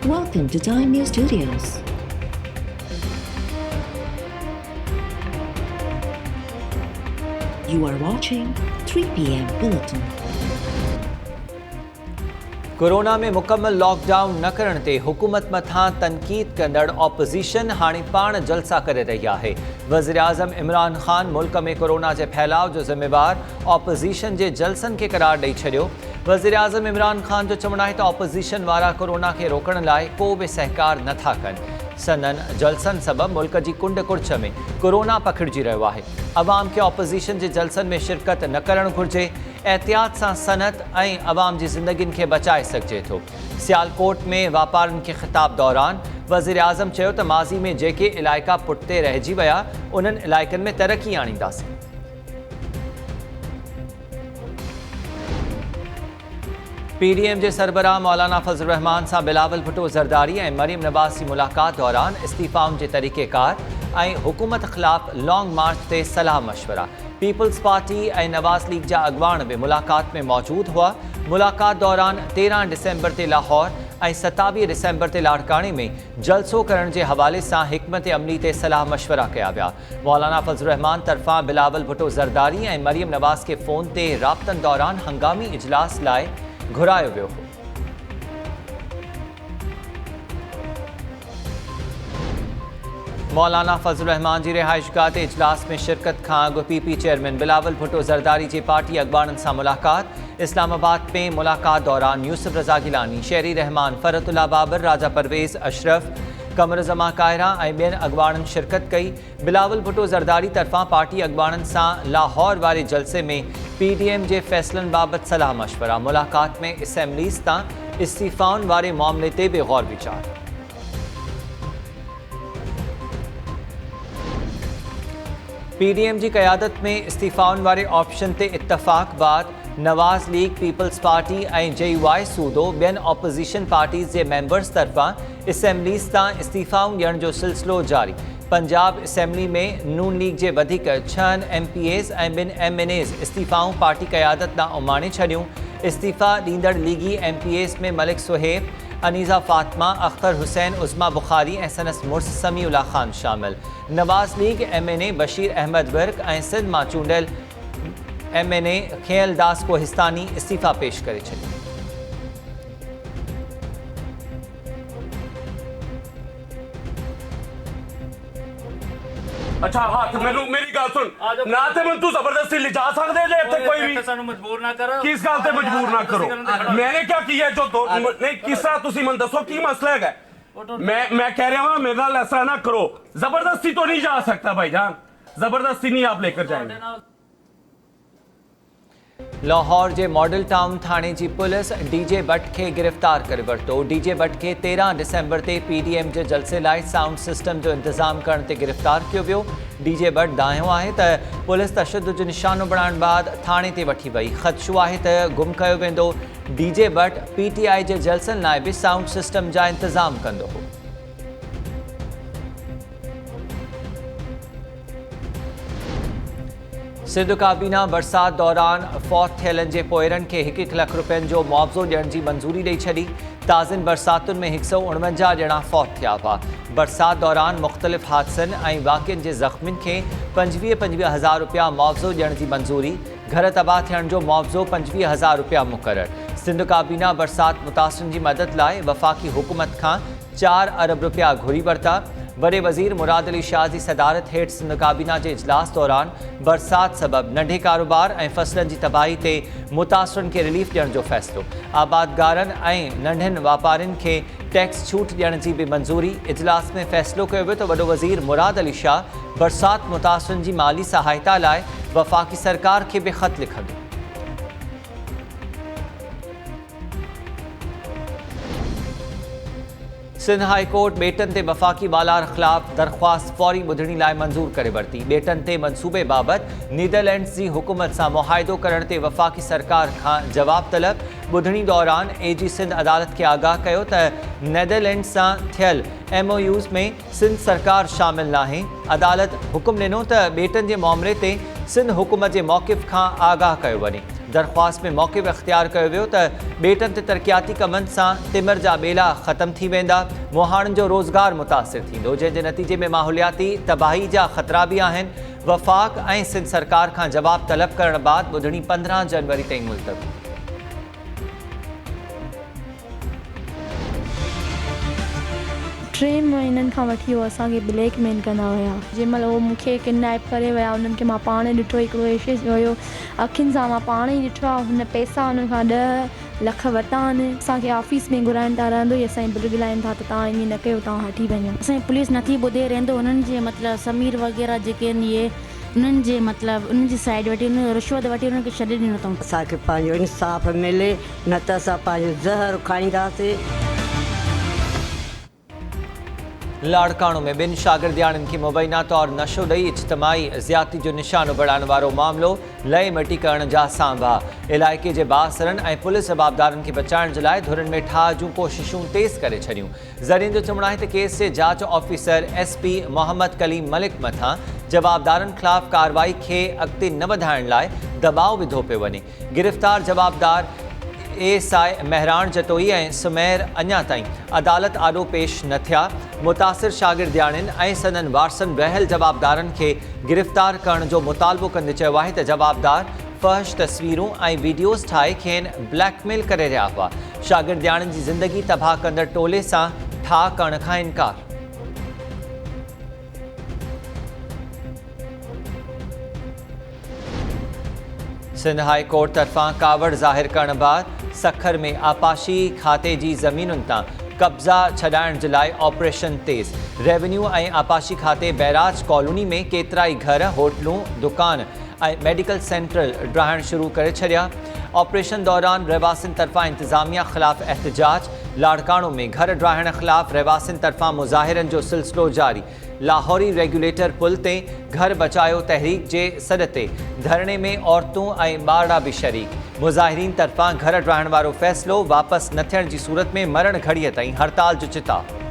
Welcome to Time News Studios. You are watching 3 p.m. Bulletin. Corona में मुकम्मल lockdown न करण ते हुकूमत मथां तनकीद कंदड़ ऑपोजिशन हाणे पाण जलसा करे रही है। वज़ीर आज़म इमरान खान मुल्क में कोरोना के फैलाव जो ज़िम्मेवार ऑपोजिशन के जलसन के करार ॾेई छॾियो। वज़ीर आज़म इमरान खान जो चवणु आहे त ऑपोजिशन वारा कोरोना के रोकण लाइ को बि सहकार नथा कनि। संदन जलसन सबब मुल्क की कुंड कुर्छ में कोरोना पखिड़जी रहियो आहे। अवाम के ऑपोजिशन के जलसन में शिरकत न करणु घुर्जे। एहतियात सां सनत ऐं अवाम जी ज़िंदगियुनि खे बचाए सघिजे थो। सियालकोट में वापारियुनि खे ख़िताब दौरान वज़ीर आज़म चयो त माज़ी में जेके इलाइक़ा पुठिते रहिजी विया उन्हनि इलाइक़नि में तरक़ी आणींदासीं। पीडीएम के सरबराह मौलाना फजल रहमान सां बिलावल भुट्टो ज़रदारी और मरीम नवाज़ की मुलाकात दौरान इस्तीफ़ाउनि के तरीक़ेकार और हुकूमत खिलाफ लॉन्ग मार्च से सलाह मशवरा। पीपल्स पार्टी और नवाज़ लीग जा अगवान भी मुलाकात में मौजूद हुआ। मुलाकात दौरान 13 डिसेंबर से लाहौर और 27 डिसेंबर से लाड़काने में जलसो करण के हवाले से हिकमत अमली से सलाह मशवरा किया विया। मौलाना फजल रहमान तरफा बिलावल भुट्टो ज़रदारी और मरीम नवाज़ के फ़ोन से राब्तनि दौरान हंगामी इजलास लाइ घुरायो वियो हो। मौलाना फजल रहमान की रिहाइशगाह के इजलास में शिरकत खां अॻु पीपी चेयरमैन बिलावल भुट्टो ज़रदारी की पार्टी अगवाननि सां मुलाकात। इस्लामाबाद में मुलाकात दौरान यूसुफ रज़ा गिलानी, शेरी रहमान, फरतुल्ला बाबर, राजा परवेज़ अशरफ, कमर जमा कायरा और ॿियनि अगवाननि शिरकत कई। बिलावल भुट्टो ज़रदारी तरफा पार्टी अगवाननि सां लाहौर वारे जलसे में पीडीएम के फैसलन बाबत सलाह मशवरा। मुलाकात में असैम्बलीज़ तां इस्तीफ़ाउनि वारे मामले ते भी गौर विचार। पीडीएम की क़यादत में इस्तीफ़ाउनि वारे ऑप्शन ते इत्तफ़ाक़ बाद नवाज़ लीग, पीपल्स पार्टी और JUI सूदो ॿियनि ऑपोजिशन पार्टीज़ के मेंबर्स तरफा असैम्बलीज़ तां इस्तीफ़ाउनि ॾियण जो सिलसिलो जारी। पंजाब असैम्बली में नून लीग के वधीक 6 MPAs और 2 MNAs इस्तीफ़ाऊं पार्टी क़यादत ॾांहुं उमाणे छॾियूं। इस्तीफ़ा ॾींदड़ लीगी MPAs में मलिक सुहेब, अनीज़ा फातिमा, अख्तर हुसैन, उज़मा बुखारी और सनस मुर्स समीउल्ला खान शामिल। नवाज़ लीग MNA बशीर अहमद विर्क और सिंध मां चूंडियल MNA खेयल दास कोहिस्तानी इस्तीफ़ा पेश करे छॾियो। अच्छा हाँ मेरी गल सुन ना ते मैं तू जबरदस्ती ले जा सकदे जे इत्थे कोई भी सानू मजबूर ना करो। किस गल ते मजबूर ना करो। मैंने क्या किया जो तो नहीं किस तरह तुसी मन दसो की मसला है। मैं कह रहा हूं मेरे नाल ऐसा ना करो। जबरदस्ती तो नहीं जा सकता भाईजान, जबरदस्ती नहीं आप लेकर जाएंगे। लाहौर के मॉडल टाउन थाने की पुलिस डीजे भट्ट के गिरफ्तार कर वरतो। डीजे भट्ट के 13 डिसेंबर से पीडीएम के जलसे लाइ साउंड सिस्टम जो इंतजाम करने ते गिरफ्तार किया वियो। डीजे भट्ट दाहियो है त पुलिस तशद्दुद जो निशानो बनाने बाद थाने ते वठी वई। ख़दशो है त गुम किया वेंदो। डीजे भट्ट PTI के जलसन लाइ भी साउंड सिस्टम जा इंतजाम कंदो हो। सिंध काबीना बरसात दौरान फौत थियलनि जे पोइरनि खे 1 लाख रुपयनि जो मुआवज़ो ॾियण जी मंजूरी ॾेई छॾी। ताज़िन बरसातुनि में 149 ॼणा फौत थिया हुआ। बरसात दौरान मुख़्तलिफ़ हादसनि ऐं वाक़िअनि जे ज़ख़्मियुनि खे 25 हज़ार रुपया मुआवज़ो ॾियण जी मंजूरी। घर तबाह थियण जो मुआवज़ो 25 हज़ार रुपया मुक़ररु। सिंध काबीना बरसात मुतासिरनि की मदद लाइ वफ़ाक़ी हुकूमत खां 4 अरब रुपया घुरी वरिता। वडे वज़ीर मुराद अली शाह की सदारत हेठ सिंध काबीना के इजलास दौरान बरसात सबब नंढे कारोबार और फसलन की तबाही से मुतासरन के रिलीफ ॾियण जो फैसलो। आबादगारन और नंढन वापारिन के टैक्स छूट ॾियण की भी मंजूरी। इजलास में फैसलो किया वियो त वडो वज़ीर मुराद अली शाह बरसात मुतासरन की माली सहायता लाइ वफ़ाक़ी सरकार के भी ख़त लिखंदो। सिंध हाई कोर्ट बेटन ते वफ़ाक़ी बालार खिलाफ दरख्वास्त फौरी ॿुधणी लाइ मंजूर करे वरिती। बेटन ते मनसूबे बाबत नीदरलैंड्स की हुकूमत सां मुआहिदो करण ते वफ़ाक़ी सरकार खां जवाब तलब। ॿुधणी दौरान AG सिंध अदालत के आगाह कयो त नीदरलैंड्स सां थियल MOUs में सिंध सरकार शामिल नाहे। अदालत हुकुम ॾिनो त बेटन जे मामले ते सिंध हुकूमत जे मौक़िफ़ खां आगाह कयो वञे। दरख़्वास्त में मौक़िफ़ इख्तियार कयो वियो त ॿेटनि ते तरक़ियाती कमनि सां तिमर जा ॿेला ख़तम थी वेंदा, मुहाणनि जो रोज़गार मुतासिर थींदो, जंहिंजे नतीजे में माहौलियाती तबाही जा ख़तरा बि आहिनि। वफ़ाक़ ऐं सिंध सरकार खां जवाब तलब करण बाद ॿुधणी 15 जनवरी ताईं मुलतवी। 3 महीननि खां वठी उहो असांखे ब्लैकमेल कंदा हुया। जंहिं महिल उहो मूंखे किडनैप करे विया, उन्हनि खे मां पाण ॾिठो, हिकिड़ो एशियस हुयो, अखियुनि सां मां पाण ई ॾिठो आहे। हुन पैसा हुन खां 10 लख वरिता आहिनि। असांखे ऑफिस में घुराइनि था, रहंदो ई असांजी बिल गिलाइनि था त तव्हां ईअं न कयो, तव्हां हटी वञो। असांजी पुलिस नथी ॿुधे, रहंदो उन्हनि जे मतिलबु समीर वग़ैरह जेके आहिनि इहे उन्हनि जे मतिलबु उन्हनि जी साइड वठी, उन्हनि रिश्वत वठी उन्हनि खे छॾे ॾिनो अथऊं। असांखे पंहिंजो इंसाफ़ मिले, न त असां पंहिंजो ज़हर खाईंदासीं। लाड़काणो में 2 शागिर्दियाणियुनि खे मुबैना तौर नशो ॾेई इज्तमाही ज़्यादती जो निशानो बणाइण वारो मामिलो लहे मटी करण जा सांभा। इलाइक़े जे बासरनि ऐं पुलिस जवाबदारनि खे बचाइण जे लाइ धुरनि में ठाह जूं कोशिशूं तेज़ करे छॾियूं। ज़रियनि जो चवणु आहे त केस जे जांच ऑफिसर SP मोहम्मद कलीम मलिक मथां जवाबदारनि ख़िलाफ़ कार्रवाई खे अॻिते न वधाइण लाइ दबाव विधो पियो वञे। गिरफ़्तार जवाबदार ASI महराण जतोई ऐं सुमेर अञा ताईं अदालत आॾो पेश न थिया। मुतासिर शागिर्दियाणियुनि ऐं सदन वारसनि रहियल जवाबदारनि खे गिरफ़्तार करण जो मुतालबो कंदे चयो आहे त जवाबदार फ़हश तस्वीरूं ऐं वीडियोज़ ठाहे खेनि ब्लैकमेल करे रहिया हुआ। शागिर्दियाणियुनि जी ज़िंदगी तबाह कंदड़ टोले सां ठाह करण खां इनकार। सिंध हाई कोर्ट तरफ़ां कावड़ ज़ाहिर करण बाद सखर में आपाशी खाते जी ज़मीनुनि तां कब्ज़ा छॾाइण जे लाइ ऑपरेशन तेज़। रेवेन्यू ऐं आपाशी खाते बैराज कॉलोनी में केतिरा ई घर, होटलूं, दुकान ऐं मेडिकल सेंटर ड्राहण शुरू करे छॾिया। ऑपरेशन दौरान रहवासियुनि तरफ़ां इंतिज़ामिया ख़िलाफ़ एहतजाज। लाड़काणो में घर ड्राहण ख़िलाफ़ रहवासियुनि तरफ़ां मुज़ाहिरनि जो सिलसिलो जारी। लाहौरी रेगुलेटर पुल ते घर बचायो तहरीक जे सॾ ते धरणे में औरतूं ऐं ॿारड़ा बि शरीक। मुज़ाहिरीन तरफ़ां घर ड्राहण वारो फ़ैसिलो वापसि न थियण जी सूरत में मरण घड़ीअ ताईं हड़ताल जो चिताब।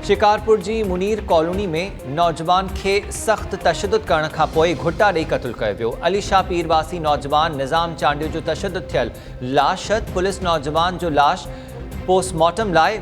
शिकारपुर जी मुनीर कॉलोनी में नौजवान खे सख़्त तशद्दुद करण खां पोइ घुटा ॾेई क़त्ल कयो वियो। अली शाह पीरवासी नौजवान निज़ाम चांडियो जो तशद्दुद थियल लाशत पुलिस नौजवान जो लाश पोस्टमार्टम लाइ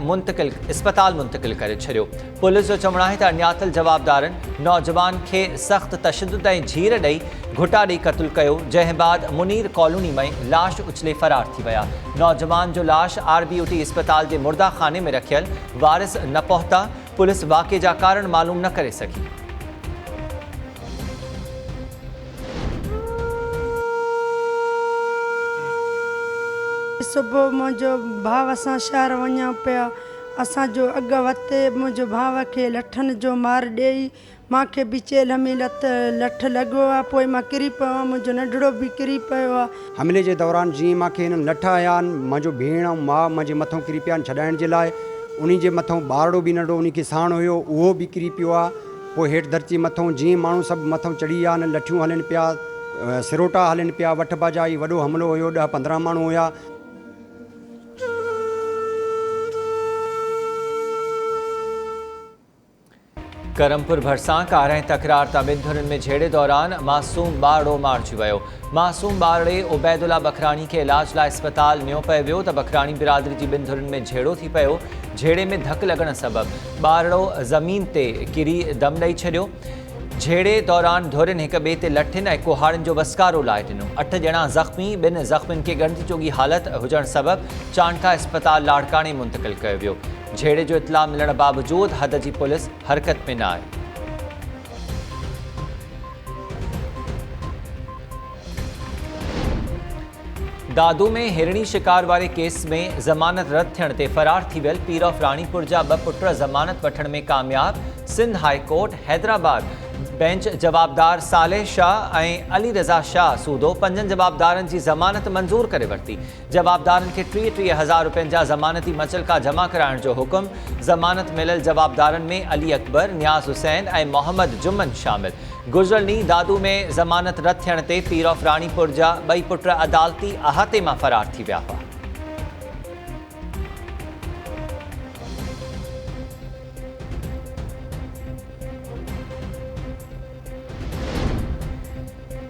अस्पताल मुंतक़िल करे छॾियो। पुलिस जो चवणु आहे त अञातल जवाबदारनि नौजवान खे सख़्त तशद्दुद ऐं झीर ॾेई घुटा ॾेई क़त्ल कयो, जंहिं बाद मुनीर कॉलोनी में लाश उछले फ़रार थी विया। नौजवान जो लाश RBUT अस्पताल जे मुर्दा खाने में रखियल, वारिस न पहुता। पुलिस वाक़े जा कारण मालूम न करे सघी। सुबुह मुंहिंजो भाउ असां शहर वञा पिया, असांजो अॻु वते मुंहिंजो भाउ खे लठनि जो मार ॾेई मूंखे बि चेल में लठ लॻो आहे। पोइ मां किरी पियो आहियां, मुंहिंजो नंढड़ो बि किरी पियो आहे। हमले जे दौरान जीअं मूंखे हिननि लठ आया आहिनि, मुंहिंजो भेण ऐं माउ मुंहिंजे मथां किरी पिया आहिनि छॾाइण जे लाइ। उन जे मथां ॿारड़ो बि नंढो उन खे साण हुयो, उहो बि किरी पियो आहे। पोइ हेठि धरती मथां जीअं माण्हू सभु मथां चढ़ी विया आहिनि, लठियूं हलनि पिया, सिरोटा हलनि पिया, वठ बाजाई वॾो हमिलो हुयो, 10-15 माण्हू हुया। करमपुर भरिसां कार ऐं तकरार तां ॿिनि धुरनि में झेड़े दौरान मासूम ॿारड़ो मारिजी वियो। मासूम ॿारड़े उबैदुल्ला बखराणी खे इलाज लाइ अस्पताल नियो पियो वियो त बखराणी बिरादरी जी ॿिनि धुरनि में झेड़ो थी पियो। झेड़े में धकु लॻण सबबि ॿारड़ो ज़मीन ते किरी दम ॾेई छॾियो। झेड़े दौरान धुरनि हिक ॿिए ते लठियुनि ऐं कुहाड़ियुनि जो वसकारो लाइ ॾिनो। 8 ॼणा ज़ख़्मी, 2 ज़ख़्मियुनि खे ॻणती चोगी हालत हुजण सबबि चांडका अस्पताल लाड़काणे मुंतक़िल कयो वियो। झेड़े जो इतला मिलण बावजूदि हद जी पुलिस हरकत में न आई। दादू में हिरणी शिकार वारे केस में ज़मानत रद्द थियण ते फ़रार थी वियल पीर ऑफ राणीपुर जा 2 पुट ज़मानत वठण में कामयाब। Sindh high court Hyderabad bench जवाबदार सालेह शाह ऐं अली रज़ा शाह सूदो 5 जवाबदारनि जी ज़मानत मंज़ूर करे वरिती। जवाबदारनि खे 33,000 रुपयनि जा ज़मानती मचलका जमा कराइण जो हुकुम। ज़मानत मिलियल जवाबदारनि में अली अकबर, नियाज़ हुसैन ऐं मोहम्मद जुम्मन शामिल। गुज़िरियल ॾींहुं दादू में ज़मानत रद्द थियण ते पीर ऑफ राणीपुर जा 2 पुट अदालती अहाते मां फ़रार थी विया हुआ।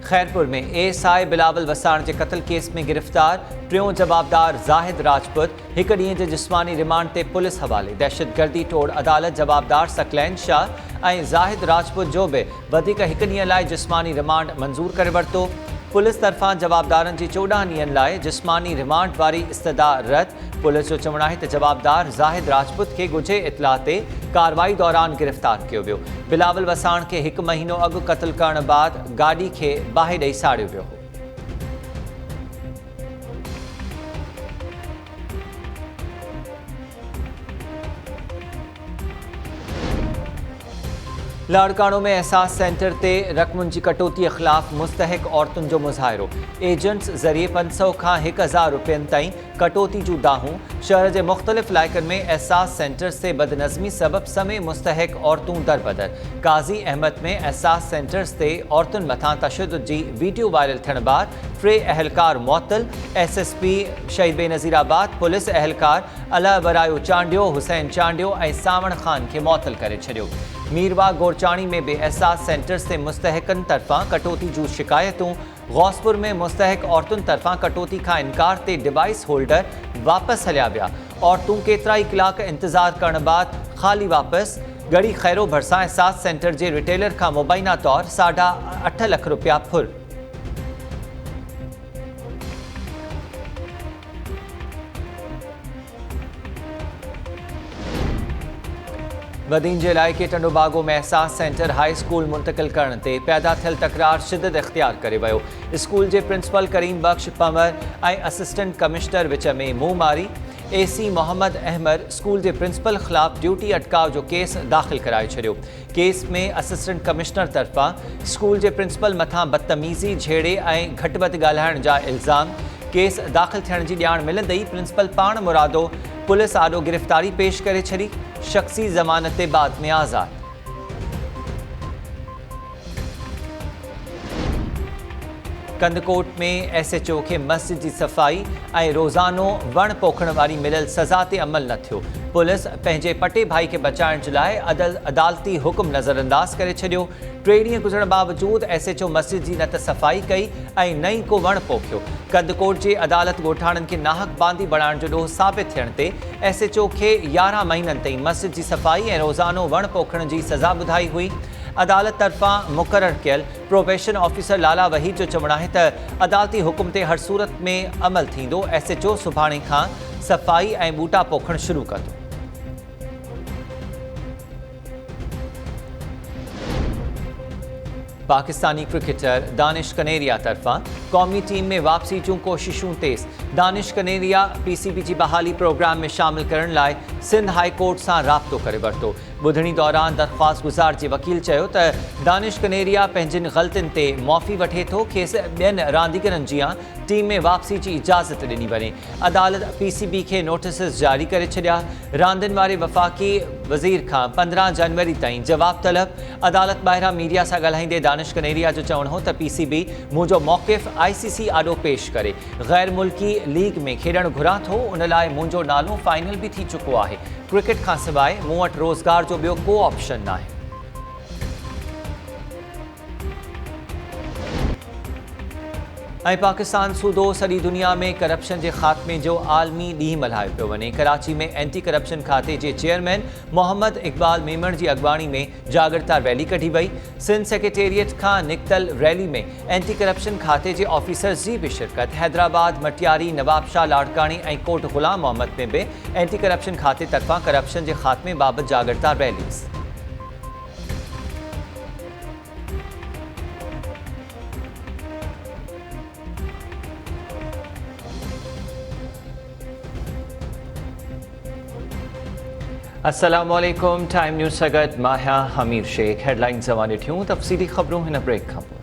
खैरपुर में एएसआई बिलावल वसाण के कत्ल केस में गिरफ्तार टियों जवाबदार ज़ाहिद राजपूत एक ॾींहं जे जिस्मानी रिमांड ते पुलिस हवाले। दहशतगर्दी तोड़ अदालत जवाबदार सकलैन शाह ऐं ज़ाहिद राजपूत जो भी वधीक एक ॾींहं लाइ जिस्मानी रिमांड मंज़ूर करे वरितो। पुलिस तरफ़ां जवाबदारनि जी 14 ॾींहंनि लाइ जिस्मानी रिमांड वारी इस्तदा रद्द। पुलिस जो चवणु आहे त जवाबदार ज़ाहिद राजपूत खे ॻुझे इतला ते कार्रवाई दौरान गिरफ़्तार कयो वियो। बिलावल वसाण खे 1 महीनो अॻु क़त्ल करण बाद गाॾी खे बाहि ॾेई साड़ियो वियो हो। लाड़काणो में एहसास सेंटर ते रक़मुनि जी कटौती ख़िलाफ़ मुस्तहिक औरतुनि जो मुज़ाहिरो। एजेंट्स ज़रिए 500 खां 1000 रुपयनि ताईं कटौती जूं दाहूं। शहर के मुख़्तलिफ़ इलाइक़नि में एहसास सेंटर्स से बदनज़मी सबब समय मुस्तहिक औरतूं दरबदर। काज़ी अहमद में एहसास सेंटर्स से औरतुनि मथां तशद्दुद जी वीडियो वायरल थियण बाद 3 अहलकार मुअत्तल। SSP शहीद बेनज़ीराबाद पुलिस अहलकार अला बरायो चांडियो, हुसैन चांडियो ऐं सावण खान के मुअत्तल करे छॾियो। मीरवा गोरचाणी में भी एहसास सेंटर से मुस्तहिकन तरफ़ां कटौती जूं शिकायतूं। गौसपुर में मुस्तहिक औरतुनि तरफ़ां कटौती खां इनकार ते डिवाइस होल्डर वापस हलिया विया। औरतूं केतिरा ई कलाक इंतज़ार करण बाद ख़ाली वापस। गढ़ी खैरो भरिसां एहसास सेंटर के रिटेलर खां मुबैना तौर 8.5 लख रुपया फुल। वदीन जे इलाइक़े टंडोबागो में एहसास सेंटर हाई स्कूल मुंतकिल करण ते पैदा थियल तकरार शिदत इख्तियार करे वियो। स्कूल के प्रिंसिपल करीम बख्श पंवर ऐं असिस्टेंट कमिश्नर विच में मुंह मारी। AC मोहम्मद अहमद स्कूल के प्रिंसिपल ख़िलाफ़ ड्यूटी अटकाव जो केस दाख़िल कराए छॾियो। केस में असिस्टेंट कमिश्नर तरफ़ां स्कूल के प्रिंसिपल मथां बदतमीज़ी, झेड़े ऐं घटि ॻाल्हाइण जा इल्ज़ाम। केस दाख़िल थियण जी ॼाण मिलंदे ई प्रिंसिपल पाण मुरादो पुलिस आॾो गिरफ़्तारी पेश करे छॾी। शख्सी ज़मानत ते बाद में आज़ाद। कंदकोट में SHO के मस्जिद की सफ़ाई ऐं रोज़ानो वण पोखण वारी मिलियल सज़ा ते अमल न थियो। पुलिस पंहिंजे पटे भाई के बचाइण जे लाइ अदालती हुक्म नज़रअंदाज करे छॾियो। 3 ॾींहं गुज़रण बावजूद SHO मस्जिद जी न त सफ़ाई कई ऐं न ई को वण पोखियो। कंदकोट जे अदालत ॻोठाणनि खे नाहक बांदी बणाइण जो ॾोह साबित थियण ते SHO खे 11 महीननि ताईं मस्जिद जी सफ़ाई ऐं रोज़ानो वण पोखण जी सज़ा ॿुधाई हुई। अदालत तरफ़ां मुक़रर कयल प्रोबेशन ऑफिसर लाला वहीद जो चवणु आहे त अदालती हुकुम ते हर सूरत में अमल थींदो। SHO सुभाणे खां सफ़ाई ऐं ॿूटा पोखण शुरू कंदो। पाकिस्तानी क्रिकेटर दानिश कनेरिया तरफ़ां कौमी टीम में वापसी जूं कोशिशूं तेज़। दानिश कनेरिया PCB जी बहाली प्रोग्राम में शामिल करण लाइ सिंध हाई कोर्ट सां राब्तो करे वरितो। ॿुधणी दौरान दरख़्वास्त गुज़ार जे वकील चयो त दानिश कनेरिया पंहिंजिन ग़लतियुनि ते मुआफ़ी वठे थो। खेसि ॿियनि रांदीगरनि जियां टीम में वापसी की इजाज़त ॾिनी वञे। अदालत PCB के नोटिस जारी करे छॾिया। रांदियुनि वारे वफ़ाक़ी वज़ीर खां 15 जनवरी ताईं जवाब तलब। अदालत ॿाहिरां मीडिया सां ॻाल्हाईंदे दानिश कनेरिया जो चवणु हो त PCB मुंहिंजो मौक़िफ़ ICC आॾो पेश करे। गैर मुल्की लीग में खेॾणु घुरां थो, उन लाइ मुंहिंजो नालो फाइनल भी थी चुको आहे। क्रिकेट खां सवाइ मूं वटि रोज़गार जो ॿियो को ऑप्शन न आहे। ऐं पाकिस्तान सूदो सॼी दुनिया में करप्शन के ख़ात्मे जो आलमी ॾींहुं मल्हायो पियो वञे। कराची में एंटी करप्शन खाते के चेयरमैन मोहम्मद इकबाल मेमण की अॻवानी में जागरता रैली कढी वई। सिंध सेक्रेटेरिएट खां निकतल रैली में एंटी करप्शन खाते के ऑफिसर्स की भी शिरकत। हैदराबाद, मटियारी, नवाबशाह, लाड़कानी ऐं कोट ग़ुलाम मोहम्मद में भी एंटी करप्शन खाते तरफ़ां करप्शन के ख़ात्मे बाबत जागरता रैलीज़। अस्सलामुअलैकुम। टाइम न्यूज़ सगत माहिया हमीर शेख। हेडलाइंस ज़माने थियूं तफ़सीली ख़बरूं हिन ब्रेक खां पोइ।